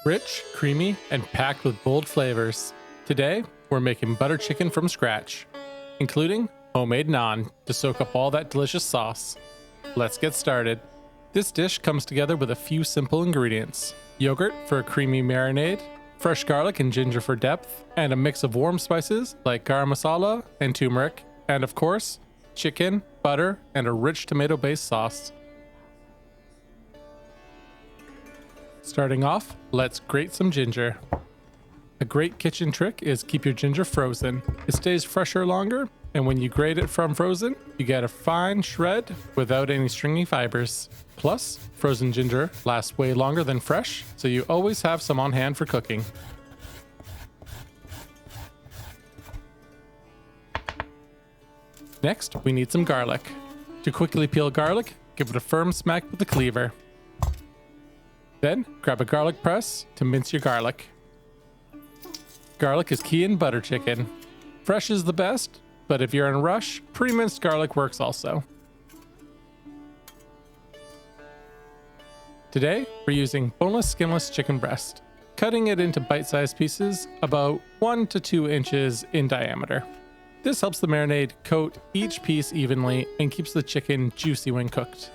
Rich, creamy, and packed with bold flavors. Today, we're making butter chicken from scratch, including homemade naan to soak up all that delicious sauce. Let's get started. This dish comes together with a few simple ingredients: yogurt for a creamy marinade, fresh garlic and ginger for depth, and a mix of warm spices like garam masala and turmeric, and of course, chicken, butter, and a rich tomato-based sauce. Starting off, let's grate some ginger. A great kitchen trick is keep your ginger frozen. It stays fresher longer, and when you grate it from frozen, you get a fine shred without any stringy fibers. Plus, frozen ginger lasts way longer than fresh, so you always have some on hand for cooking. Next, we need some garlic. To quickly peel garlic, give it a firm smack with the cleaver. Then, grab a garlic press to mince your garlic. Garlic is key in butter chicken. Fresh is the best, but if you're in a rush, pre-minced garlic works also. Today, we're using boneless, skinless chicken breast, cutting it into bite-sized pieces about 1 to 2 inches in diameter. This helps the marinade coat each piece evenly and keeps the chicken juicy when cooked.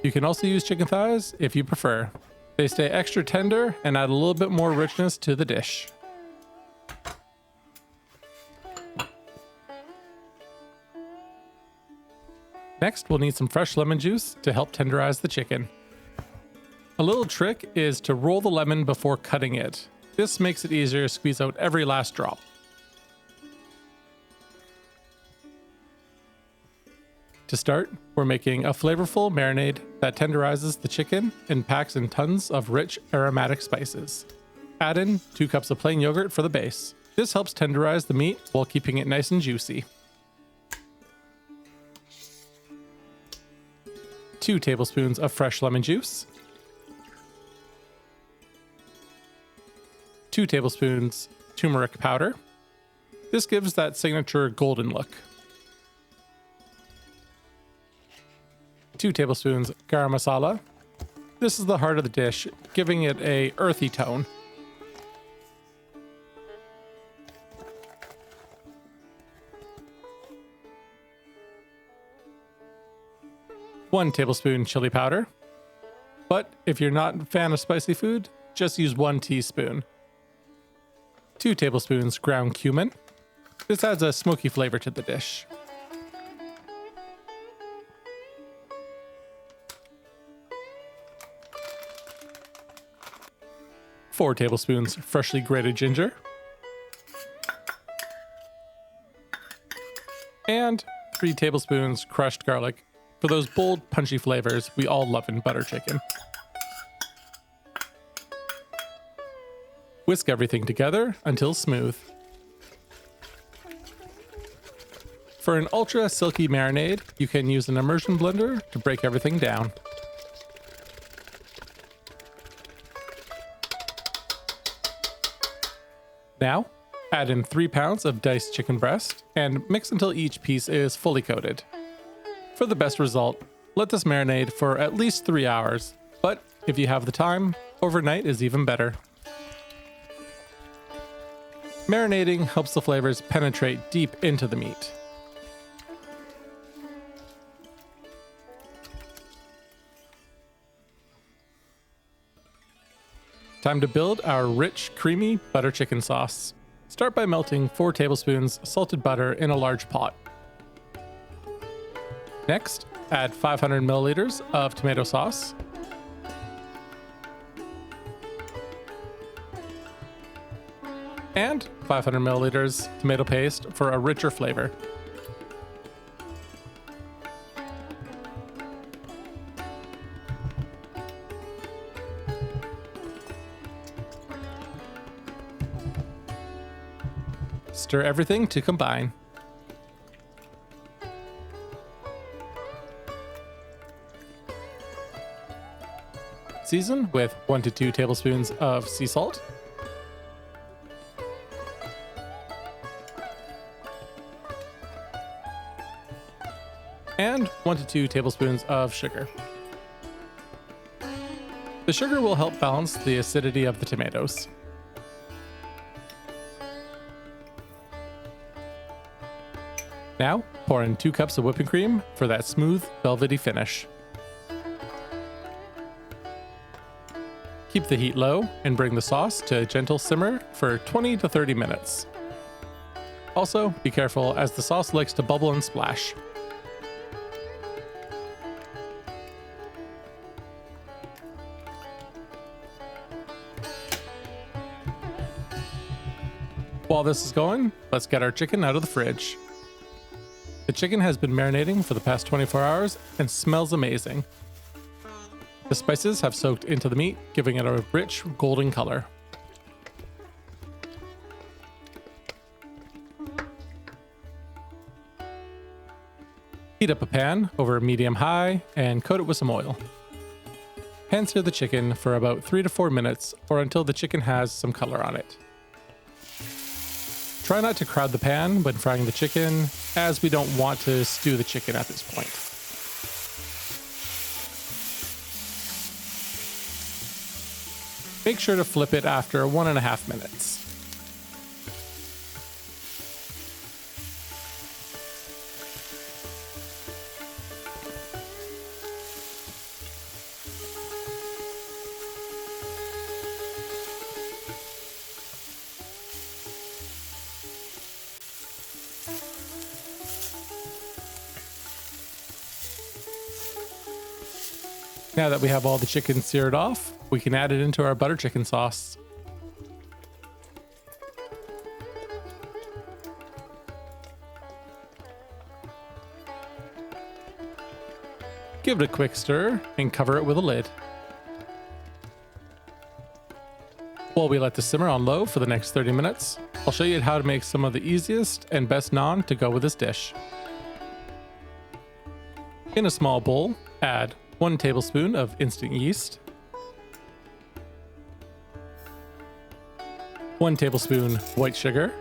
You can also use chicken thighs if you prefer. They stay extra tender and add a little bit more richness to the dish. Next, we'll need some fresh lemon juice to help tenderize the chicken. A little trick is to roll the lemon before cutting it. This makes it easier to squeeze out every last drop. To start, we're making a flavorful marinade that tenderizes the chicken and packs in tons of rich aromatic spices. Add in 2 cups of plain yogurt for the base. This helps tenderize the meat while keeping it nice and juicy. 2 tablespoons of fresh lemon juice. 2 tablespoons turmeric powder. This gives that signature golden look. 2 tablespoons garam masala. This is the heart of the dish, giving it a earthy tone. One tablespoon chili powder. But if you're not a fan of spicy food, just use 1 teaspoon. 2 tablespoons ground cumin. This adds a smoky flavor to the dish. 4 tablespoons freshly grated ginger. And 3 tablespoons crushed garlic for those bold, punchy flavors we all love in butter chicken. Whisk everything together until smooth. For an ultra silky marinade, you can use an immersion blender to break everything down. Now, add in 3 pounds of diced chicken breast and mix until each piece is fully coated. For the best result, let this marinate for at least 3 hours, but if you have the time, overnight is even better. Marinating helps the flavors penetrate deep into the meat. Time to build our rich, creamy butter chicken sauce. Start by melting 4 tablespoons salted butter in a large pot. Next, add 500 milliliters of tomato sauce. And 500 milliliters tomato paste for a richer flavor. Stir everything to combine. Season with 1 to 2 tablespoons of sea salt. and 1 to 2 tablespoons of sugar. The sugar will help balance the acidity of the tomatoes. Now, pour in 2 cups of whipping cream for that smooth, velvety finish. Keep the heat low and bring the sauce to a gentle simmer for 20 to 30 minutes. Also, be careful as the sauce likes to bubble and splash. While this is going, let's get our chicken out of the fridge. The chicken has been marinating for the past 24 hours and smells amazing. The spices have soaked into the meat, giving it a rich golden color. Heat up a pan over medium-high and coat it with some oil. Pan-sear the chicken for about 3 to 4 minutes or until the chicken has some color on it. Try not to crowd the pan when frying the chicken, as we don't want to stew the chicken at this point. Make sure to flip it after 1.5 minutes. Now that we have all the chicken seared off, we can add it into our butter chicken sauce. Give it a quick stir and cover it with a lid. While we let this simmer on low for the next 30 minutes, I'll show you how to make some of the easiest and best naan to go with this dish. In a small bowl, add 1 tablespoon of instant yeast, 1 tablespoon white sugar,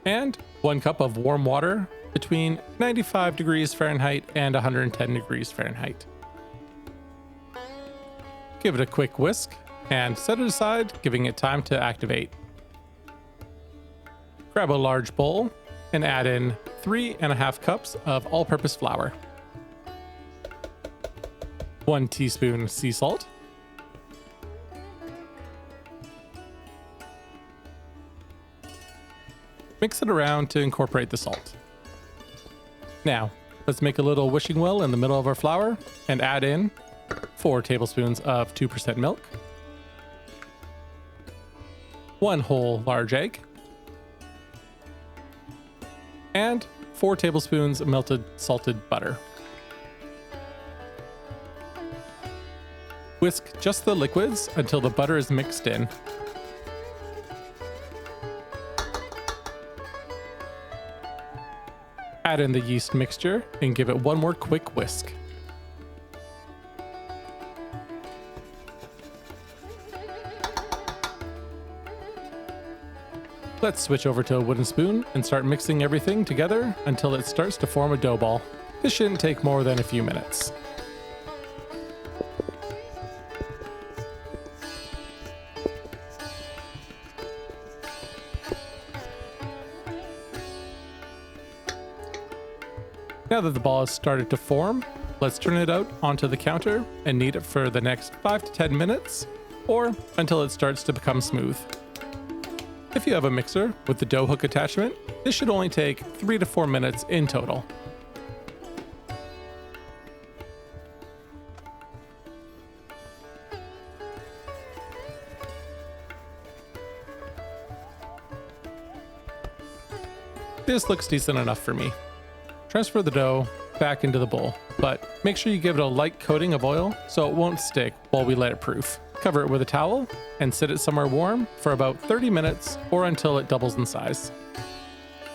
and 1 cup of warm water between 95 degrees Fahrenheit and 110 degrees Fahrenheit. Give it a quick whisk and set it aside, giving it time to activate. Grab a large bowl and add in 3.5 cups of all-purpose flour, 1 teaspoon sea salt, mix it around to incorporate the salt. Now, let's make a little wishing well in the middle of our flour and add in 4 tablespoons of 2% milk, 1 whole large egg, and 4 tablespoons of melted salted butter. Whisk just the liquids until the butter is mixed in. Add in the yeast mixture and give it one more quick whisk. Let's switch over to a wooden spoon and start mixing everything together until it starts to form a dough ball. This shouldn't take more than a few minutes. Now that the ball has started to form, let's turn it out onto the counter and knead it for the next 5 to 10 minutes or until it starts to become smooth. If you have a mixer with the dough hook attachment, this should only take 3 to 4 minutes in total. This looks decent enough for me. Transfer the dough back into the bowl, but make sure you give it a light coating of oil so it won't stick while we let it proof. Cover it with a towel and sit it somewhere warm for about 30 minutes or until it doubles in size.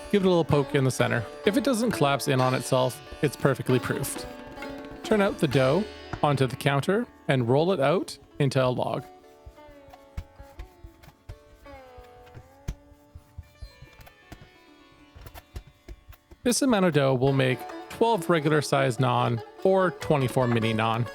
Give it a little poke in the center. If it doesn't collapse in on itself, it's perfectly proofed. Turn out the dough onto the counter and roll it out into a log. This amount of dough will make 12 regular sized naan or 24 mini naan.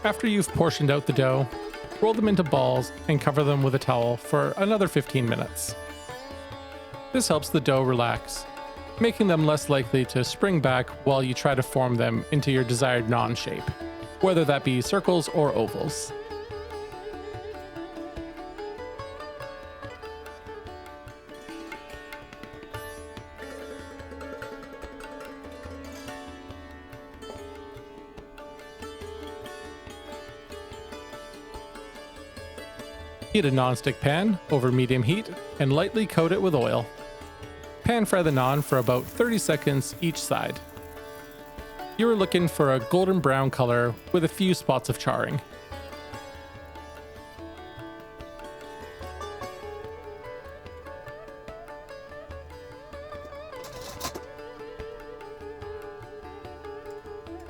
After you've portioned out the dough, roll them into balls and cover them with a towel for another 15 minutes. This helps the dough relax, making them less likely to spring back while you try to form them into your desired naan shape, whether that be circles or ovals. Heat a non-stick pan over medium heat and lightly coat it with oil. Pan fry the naan for about 30 seconds each side. You are looking for a golden brown color with a few spots of charring.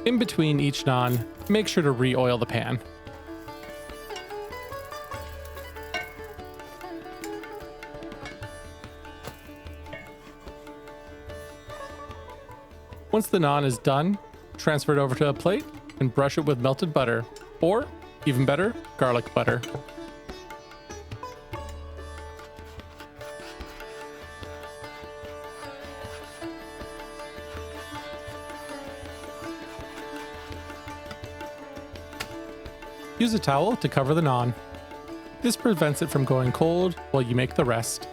In between each naan, make sure to re-oil the pan. Once the naan is done, transfer it over to a plate and brush it with melted butter, or, even better, garlic butter. Use a towel to cover the naan. This prevents it from going cold while you make the rest.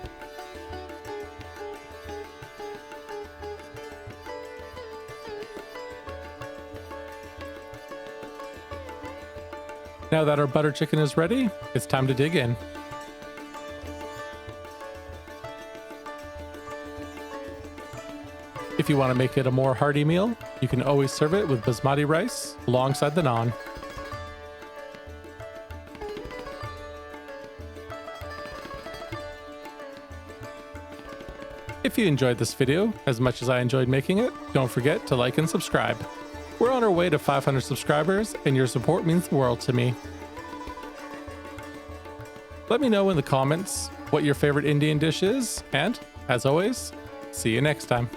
Now that our butter chicken is ready, it's time to dig in. If you want to make it a more hearty meal, you can always serve it with basmati rice alongside the naan. If you enjoyed this video as much as I enjoyed making it, don't forget to like and subscribe. We're on our way to 500 subscribers, and your support means the world to me. Let me know in the comments what your favorite Indian dish is, and, as always, see you next time.